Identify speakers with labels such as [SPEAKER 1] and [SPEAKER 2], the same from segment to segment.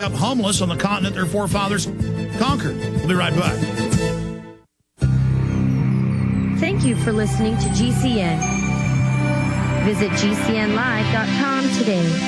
[SPEAKER 1] up homeless on the continent their forefathers conquered. We'll be right back.
[SPEAKER 2] Thank you for listening to GCN. Visit GCNlive.com today.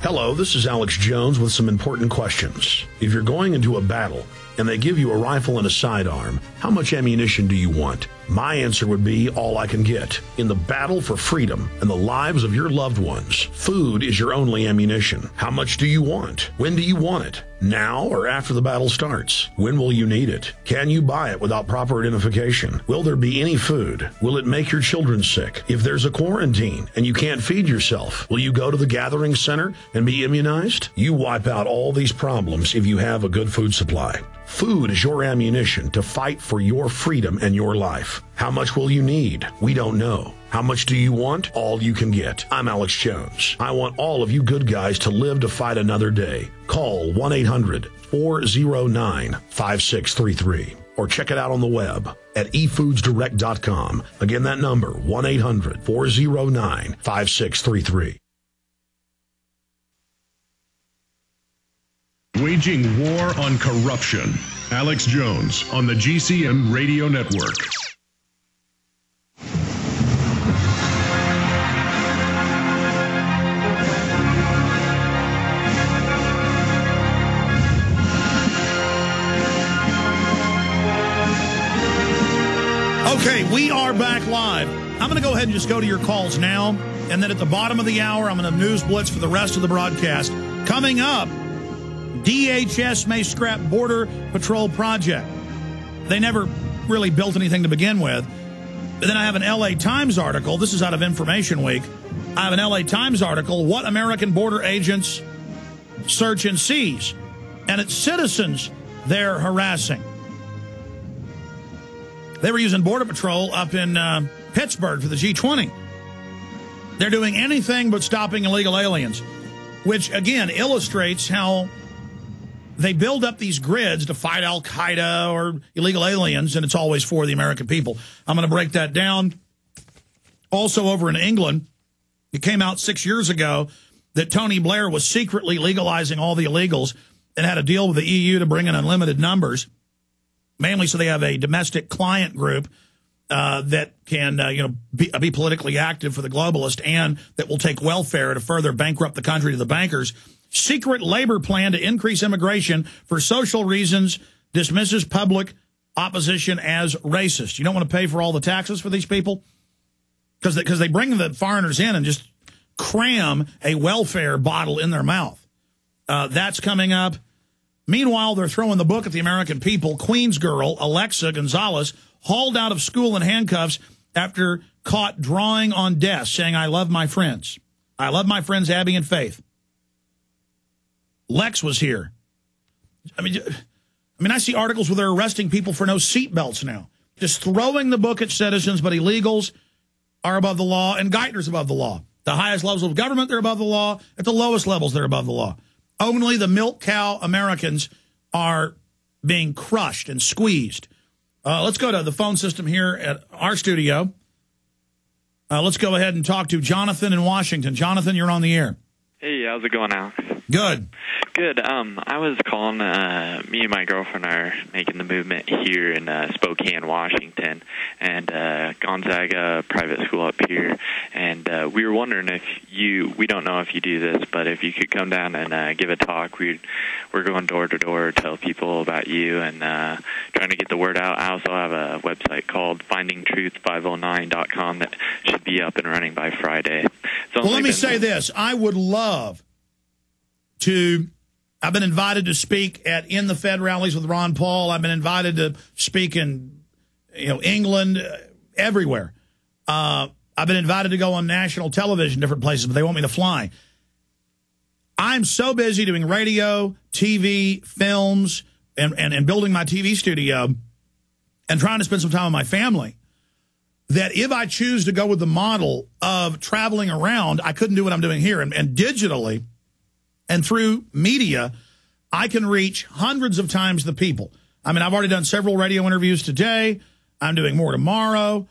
[SPEAKER 3] Hello, this is Alex Jones with some important questions. If you're going into a battle and they give you a rifle and a sidearm, how much ammunition do you want? My answer would be all I can get. In the battle for freedom and the lives of your loved ones, food is your only ammunition. How much do you want? When do you want it? Now or after the battle starts? When will you need it? Can you buy it without proper identification? Will there be any food? Will it make your children sick? If there's a quarantine and you can't feed yourself, will you go to the gathering center and be immunized? You wipe out all these problems if you have a good food supply. Food is your ammunition to fight for your freedom and your life. How much will you need? We don't know. How much do you want? All you can get. I'm Alex Jones. I want all of you good guys to live to fight another day. Call 1-800-409-5633 or check it out on the web at efoodsdirect.com. Again, that number, 1-800-409-5633.
[SPEAKER 4] Waging war on corruption. Alex Jones on the GCN Radio Network.
[SPEAKER 1] Okay, we are back live. I'm going to go ahead and just go to your calls now, and then at the bottom of the hour, I'm going to news blitz for the rest of the broadcast. Coming up, DHS may scrap Border Patrol project. They never really built anything to begin with. But then I have an LA Times article. This is out of Information Week. I have an LA Times article, What American Border Agents Search and Seize. And it's citizens they're harassing. They were using Border Patrol up in Pittsburgh for the G20. They're doing anything but stopping illegal aliens, which, again, illustrates how they build up these grids to fight al-Qaeda or illegal aliens, and it's always for the American people. I'm going to break that down. Also over in England, it came out 6 years ago that Tony Blair was secretly legalizing all the illegals and had a deal with the EU to bring in unlimited numbers, mainly so they have a domestic client group that can be politically active for the globalist and that will take welfare to further bankrupt the country to the bankers. Secret labor plan to increase immigration for social reasons dismisses public opposition as racist. You don't want to pay for all the taxes for these people? Because they bring the foreigners in and just cram a welfare bottle in their mouth. That's coming up. Meanwhile, they're throwing the book at the American people. Queens girl Alexa Gonzalez hauled out of school in handcuffs after caught drawing on desks saying, I love my friends. I love my friends Abby and Faith. Lex was here. I mean, I see articles where they're arresting people for no seatbelts now. Just throwing the book at citizens, but illegals are above the law and Geithner's above the law. The highest levels of government, they're above the law. At the lowest levels, they're above the law. Only the milk cow Americans are being crushed and squeezed. Let's go to the phone system here at our studio. Let's go ahead and talk to Jonathan in Washington. Jonathan, you're on the air.
[SPEAKER 5] Hey, how's it going, Alex?
[SPEAKER 1] Good.
[SPEAKER 5] Good. I was calling, me and my girlfriend are making the movement here in Spokane, Washington, and Gonzaga private school up here, and we were wondering if we don't know if you do this, but if you could come down and give a talk. We're going door to door, tell people about you, and trying to get the word out. I also have a website called findingtruth509.com that should be up and running by Friday.
[SPEAKER 1] Well, let me say this. I would love to... I've been invited to speak at In the Fed rallies with Ron Paul. I've been invited to speak in England, everywhere. I've been invited to go on national television, different places, but they want me to fly. I'm so busy doing radio, TV, films, and building my TV studio and trying to spend some time with my family that if I choose to go with the model of traveling around, I couldn't do what I'm doing here. And digitally and through media, I can reach hundreds of times the people. I mean, I've already done several radio interviews today. I'm doing more tomorrow.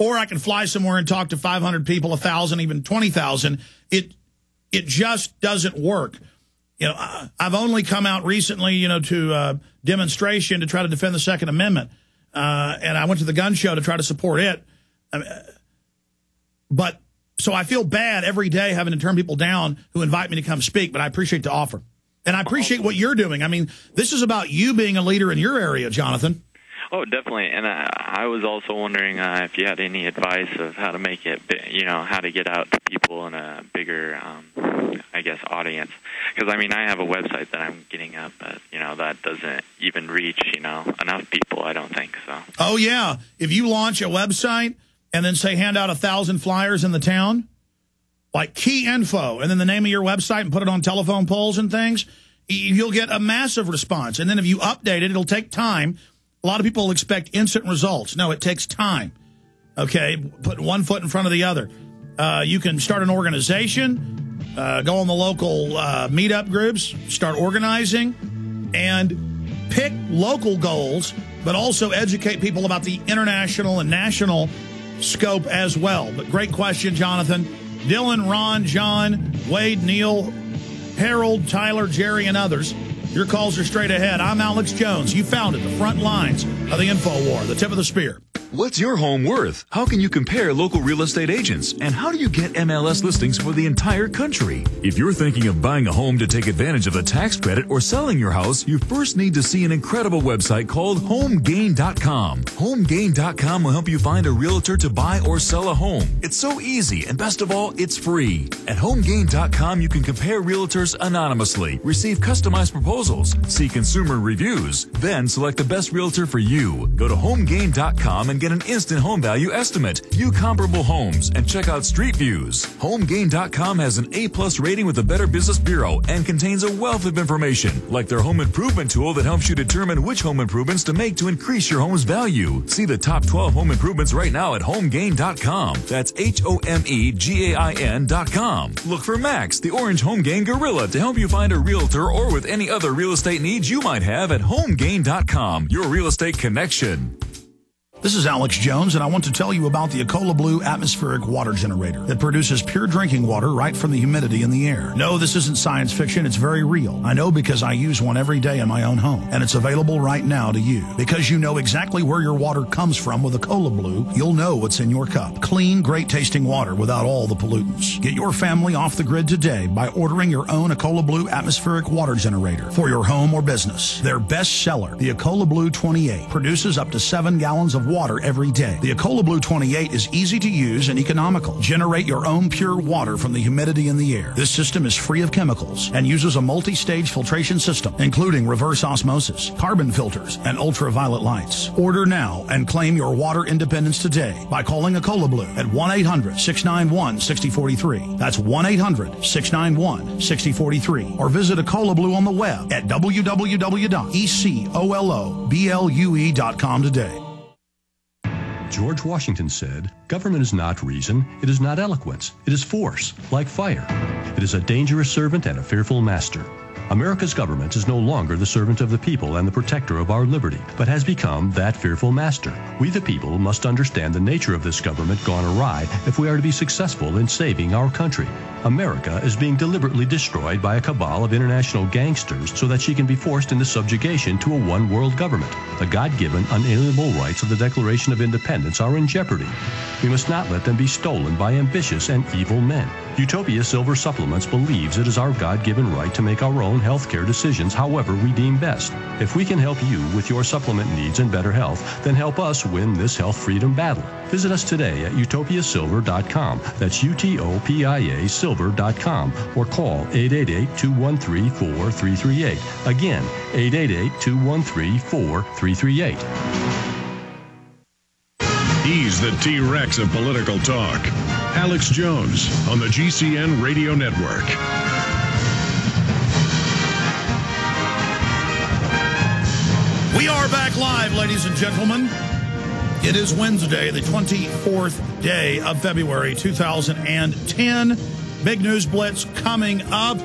[SPEAKER 1] or I can fly somewhere and talk to 500 people, 1,000, even 20,000. It just doesn't work. You know, I've only come out recently, you know, to demonstration to try to defend the Second Amendment. And I went to the gun show to try to support it. But so I feel bad every day having to turn people down who invite me to come speak, but I appreciate the offer. And I appreciate what you're doing. I mean, this is about you being a leader in your area, Jonathan.
[SPEAKER 5] Oh, definitely. And I was also wondering if you had any advice of how to make it, you know, how to get out to people in a bigger, I guess, audience. Because, I mean, I have a website that I'm getting up, but, you know, that doesn't even reach, you know, enough people, I don't think so.
[SPEAKER 1] Oh, yeah. If you launch a website and then, say, hand out 1,000 flyers in the town, like key info, and then the name of your website and put it on telephone poles and things, you'll get a massive response. And then if you update it, it'll take time. A lot of people expect instant results. No, it takes time. Okay, put one foot in front of the other. You can start an organization, go on the local meetup groups, start organizing, and pick local goals, but also educate people about the international and national scope as well. But great question, Jonathan. Dylan, Ron, John, Wade, Neil, Harold, Tyler, Jerry, and others. Your calls are straight ahead. I'm Alex Jones. You found it, the front lines of the info war, the tip of the spear.
[SPEAKER 6] What's your home worth? How can you compare local real estate agents? And how do you get MLS listings for the entire country? If you're thinking of buying a home to take advantage of a tax credit or selling your house, you first need to see an incredible website called HomeGain.com. HomeGain.com will help you find a realtor to buy or sell a home. It's so easy, and best of all, it's free. At HomeGain.com, you can compare realtors anonymously, receive customized proposals, see consumer reviews, then select the best realtor for you. Go to HomeGain.com and get an instant home value estimate, view comparable homes, and check out street views. HomeGain.com has an A+ rating with the Better Business Bureau and contains a wealth of information, like their home improvement tool that helps you determine which home improvements to make to increase your home's value. See the top 12 home improvements right now at HomeGain.com. That's HomeGain.com. Look for Max, the orange HomeGain gorilla, to help you find a realtor or with any other real estate needs you might have at HomeGain.com, your real estate connection.
[SPEAKER 1] This is Alex Jones, and I want to tell you about the Ecola Blue atmospheric water generator that produces pure drinking water right from the humidity in the air. No, this isn't science fiction. It's very real. I know because I use one every day in my own home, and it's available right now to you. Because you know exactly where your water comes from with Ecola Blue, you'll know what's in your cup. Clean, great-tasting water without all the pollutants. Get your family off the grid today by ordering your own Ecola Blue atmospheric water generator for your home or business. Their best seller, the Ecola Blue 28, produces up to 7 gallons of water every day. The Ecola Blue 28 is easy to use and economical. Generate your own pure water from the humidity in the air. This system is free of chemicals and uses a multi-stage filtration system, including reverse osmosis, carbon filters, and ultraviolet lights. Order now and claim your water independence today by calling Ecola Blue at 1-800-691-6043. That's 1-800-691-6043. Or visit Ecola Blue on the web at www.ecoloblu.com today.
[SPEAKER 7] George Washington said, "Government is not reason, it is not eloquence, it is force, like fire. It is a dangerous servant and a fearful master." America's government is no longer the servant of the people and the protector of our liberty, but has become that fearful master. We the people must understand the nature of this government gone awry if we are to be successful in saving our country. America is being deliberately destroyed by a cabal of international gangsters so that she can be forced into subjugation to a one-world government. The God-given, unalienable rights of the Declaration of Independence are in jeopardy. We must not let them be stolen by ambitious and evil men. Utopia Silver Supplements believes it is our God-given right to make our own healthcare decisions however we deem best. If we can help you with your supplement needs and better health, then help us win this health freedom battle. Visit us today at utopiasilver.com. That's UTOPIA silver.com, or call 888-213-4338. Again, 888-213-4338.
[SPEAKER 4] He's the T-Rex of political talk. Alex Jones on the GCN Radio Network.
[SPEAKER 1] We are back live, ladies and gentlemen. It is Wednesday, the 24th day of February, 2010. Big news blitz coming up.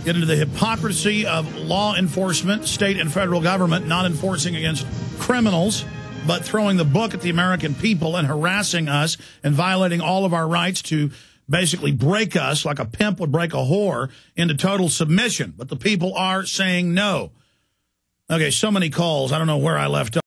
[SPEAKER 1] Get into the hypocrisy of law enforcement, state and federal government not enforcing against criminals but throwing the book at the American people and harassing us and violating all of our rights to basically break us like a pimp would break a whore into total submission. But the people are saying no. Okay, so many calls. I don't know where I left off.